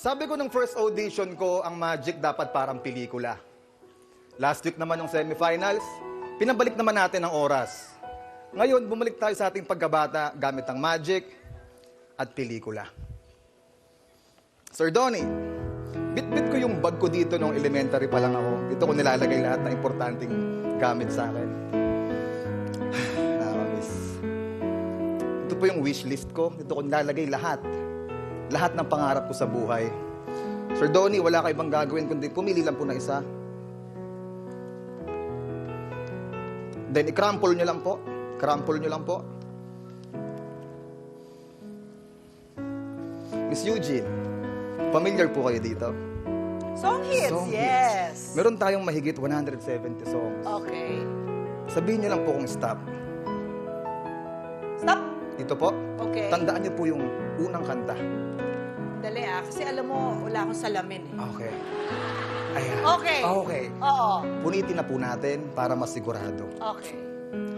Sabi ko nung first audition ko, ang Magic dapat parang pelikula. Last week naman yung semifinals, pinabalik naman natin ang oras. Ngayon, bumalik tayo sa ating pagkabata gamit ang Magic at pelikula. Sir Donnie, bit-bit ko yung bag ko dito nung elementary pa lang ako. Dito ko nilalagay lahat ng importanteng gamit sa akin. Nakakamiss. Ito po yung wish list ko. Dito ko nilalagay lahat. Lahat ng pangarap ko sa buhay. Sir Donnie, wala ka ibang gagawin kundi pumili lang po na isa. Then, i-crumple nyo lang po. Crumple nyo lang po. Miss Eugene, familiar po kayo dito? Song hits, Song yes. hits. Meron tayong mahigit 170 songs. Okay. Sabihin nyo lang po kung stop. Stop. Ito po. Okay. Tandaan nyo po yung unang kanta. Dali kasi alam mo, wala akong salamin eh. Okay. Ayan. Okay. Okay. Oo. Punitin na po natin para masigurado. Okay.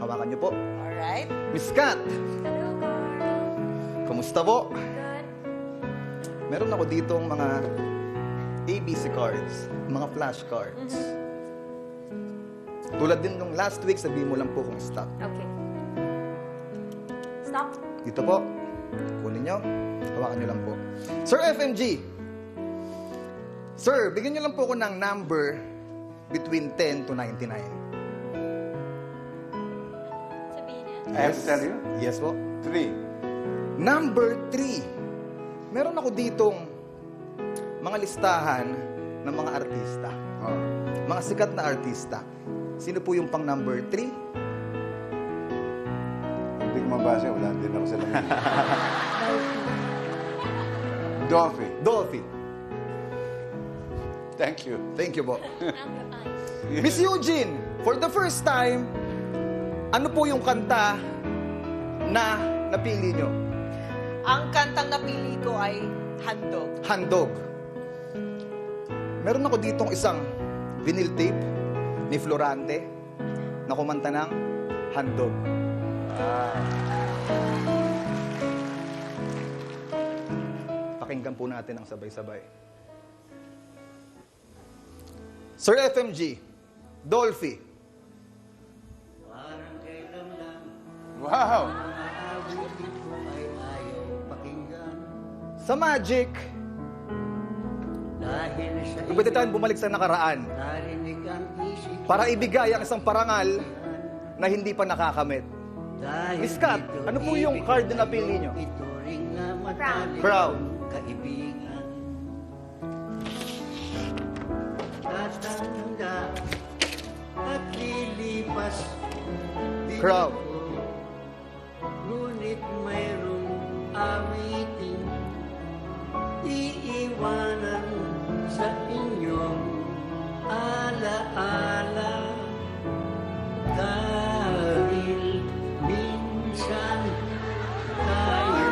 Hawakan nyo po. Alright. Miss Kat, Hello, Carl. kamusta po? Good. Meron ako ditong mga ABC cards, mga flashcards. Tulad din nung last week, sabihin mo lang po kung stop. Okay. Stop. Dito po. Kunin nyo. Hawakan nyo lang po. Sir FMG. Sir, bigyan nyo lang po ako ng number between 10 to 99. Sabihin niya. I have to tell you? Yes po. 3. Number 3. Meron ako ditong mga listahan ng mga artista. Oh. Mga sikat na artista. Sino po yung pang number 3? Hindi ko mabasa. Wala din ako sa lamin. Dolphy. Dolphy. Thank you. Thank you po. Amber eyes. Miss Eugene, for the first time, ano po yung kanta na napili nyo? Ang kantang napili ko ay Handog. Handog. Meron ako ditong isang vinyl tape ni Florante na kumanta ng Handog. Pakinggan po natin ang sabay-sabay. Sir FMG, Dolphy, Wow! sa Magic, pwede tayong bumalik sa nakaraan para ibigay ang isang parangal na hindi pa nakakamit. Miss Kat, ano po yung card na napili nyo? Crown. Crown. Tatanda at lilipas din Crown. ako. Ngunit mayroong awiting iiwanan sa inyong alaala. Dahil minsan tayo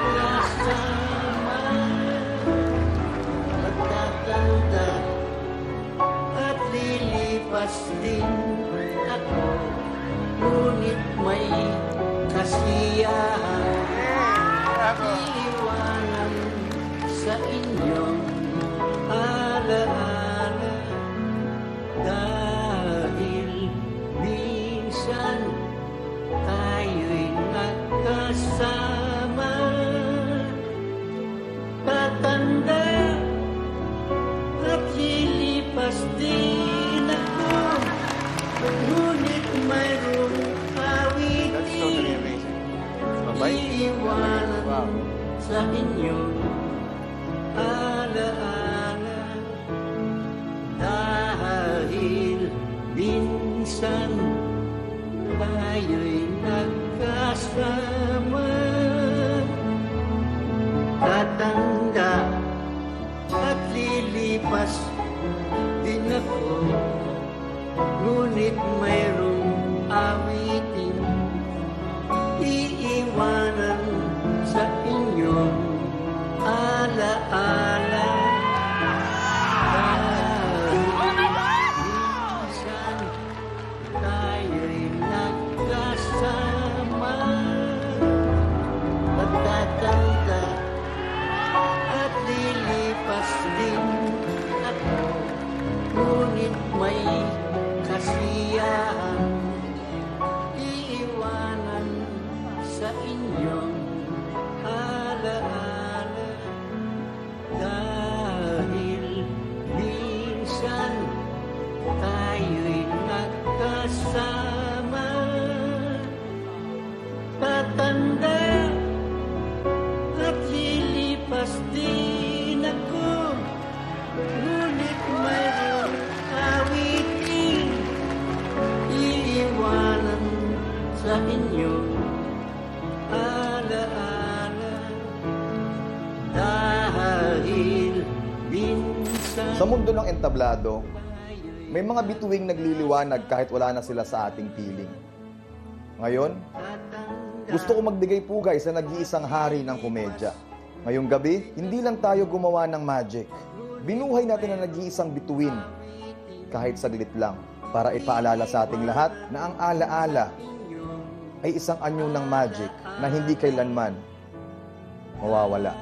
nagkasama. Magtatanda at lilipas din ako, ngunit may kasiyahan iiwanan sa inyong alaala. Dahil minsan tayo'y nagkasama. Tatanda at lilipas din ako, ngunit mayroong That's totally awitin amazing. Babay. iiwanan Wow. sa inyong alaala. Dahil minsan tayo'y nagkasama. Tatanda at lilipas din ako, ngunit mayroong awitin iiwanan sa inyong alaala. Minsan tayo'y nagkasama. Pagtatanda at lilipas Sa mundo ng entablado, may mga bituing nagliliwanag kahit wala na sila sa ating piling. Ngayon, gusto ko magbigay pugay sa nag-iisang hari ng komedya. Ngayong gabi, hindi lang tayo gumawa ng magic. Binuhay natin ang nag-iisang bituin, kahit saglit lang, para ipaalala sa ating lahat na ang alaala ay isang anyo ng magic na hindi kailanman mawawala.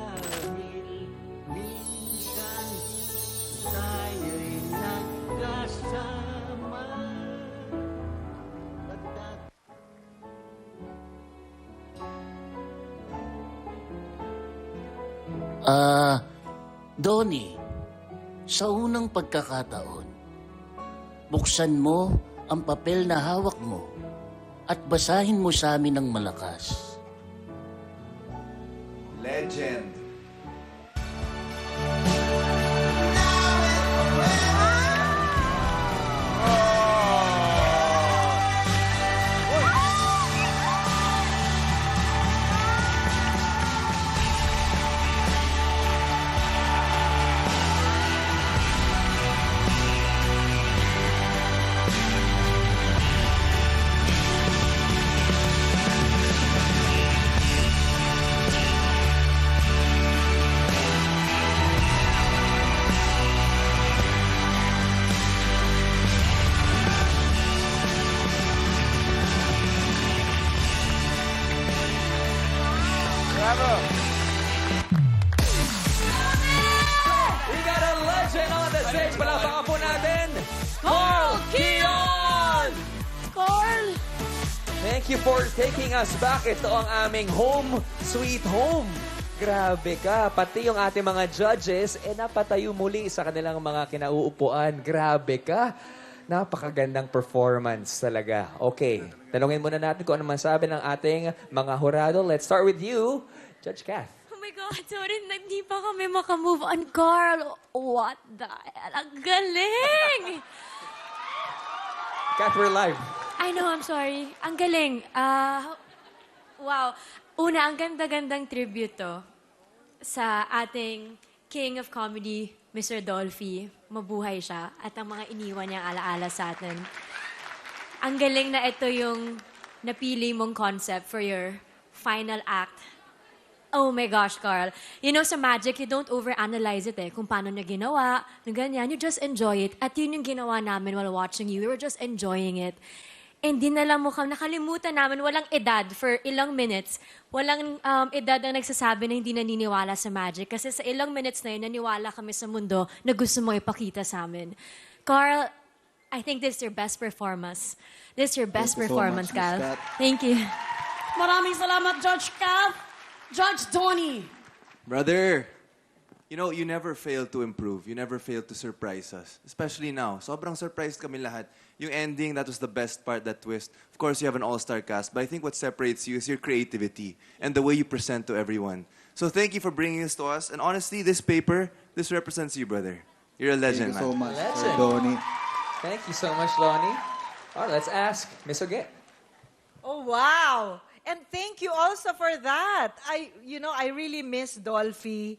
Tayo'y nagkasama. Donnie, sa unang pagkakataon, buksan mo ang papel na hawak mo at basahin mo sa amin ng malakas. Legend. We got a legend on the stage. Palapakan po natin, Carl Keon! Carl! Thank you for taking us back. Ito ang aming home, sweet home. Grabe ka. Pati yung ating mga judges, napatayo muli sa kanilang mga kinauupuan. Grabe ka. Napakagandang performance talaga. Okay, tanungin muna natin kung ano masabi ng ating mga hurado. Let's start with you, Judge Kath. Oh my God, sorry na hindi pa kami makamove on, Carl. What the hell? Ang galing! Kath, we're live. I know, I'm sorry. Ang galing. Wow. Una, ang ganda-gandang tribute to sa ating King of Comedy, Mr. Dolphy. Mabuhay siya at ang mga iniwan niyang alaala sa atin. Ang galing na ito yung napili mong concept for your final act. Oh my gosh, Carl. You know, sa magic, you don't overanalyze it kung paano niya ginawa, na ganyan. You just enjoy it. At yun yung ginawa namin while watching you. We were just enjoying it. And dinala mo kami, nakalimutan namin, walang edad for ilang minutes. Walang edad ang nagsasabi na hindi naniniwala sa magic. Kasi sa ilang minutes na yun, naniwala kami sa mundo na gusto mo ipakita sa amin. Carl, I think this is your best performance. This is your best Thank you so performance, much, Carl. Miss Kat. Thank you. Maraming salamat, Judge Kath. Judge Donnie. Brother, you know, you never fail to improve. You never fail to surprise us. Especially now. Sobrang surprised kami lahat. Yung ending, that was the best part, that twist. Of course, you have an all-star cast, but I think what separates you is your creativity and the way you present to everyone. So thank you for bringing this to us. And honestly, this paper, this represents you, brother. You're a legend, Thank you so man. much, Legend. Sir Donnie. Thank you so much, Lonnie. All right, let's ask Miss Oget. Oh, wow. And thank you also for that. I really miss Dolphy.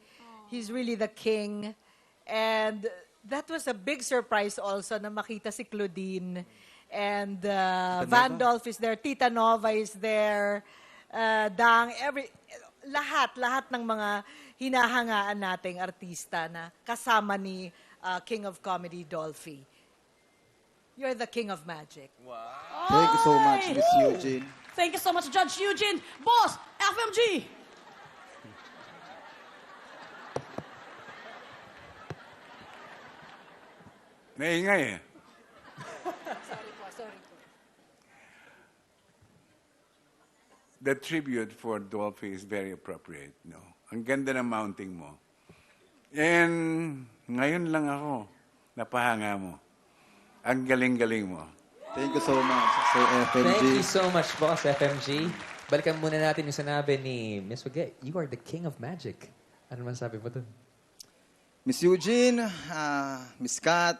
He's really the king. And that was a big surprise also na makita si Claudine. And Van Dolph is there. Tita Nova is there. Dang, lahat ng mga hinahangaan nating artista na kasama ni King of Comedy, Dolphy. You're the king of magic. Thank you so much, Miss Eugene. Thank you so much, Judge Eugene. Boss, FMG. Naingay eh. The tribute for Dolphy is very appropriate, no? Ang ganda ng mounting mo. And ngayon lang ako, napahanga mo. Ang galing-galing mo. Thank you so much, Sir FMG. Thank you so much, Boss FMG. Balikan muna natin yung sinabi ni Miss Oget. You are the king of magic. Ano man sabi mo dun? Miss Eugene, Miss Kat,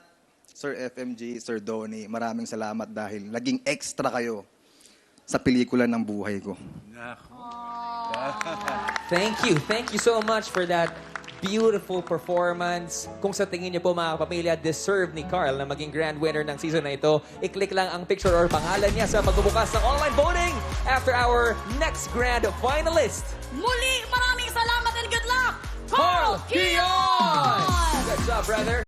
Sir FMG, Sir Donnie, maraming salamat dahil naging extra kayo sa pelikula ng buhay ko. Thank you. Thank you so much for that beautiful performance. Kung sa tingin niyo po mga kapamilya, deserve ni Carl na maging grand winner ng season na ito, i-click lang ang picture or pangalan niya sa magbubukas ng online voting after our next grand finalist. Muli, maraming salamat and good luck! Carl Kion! Good job, brother.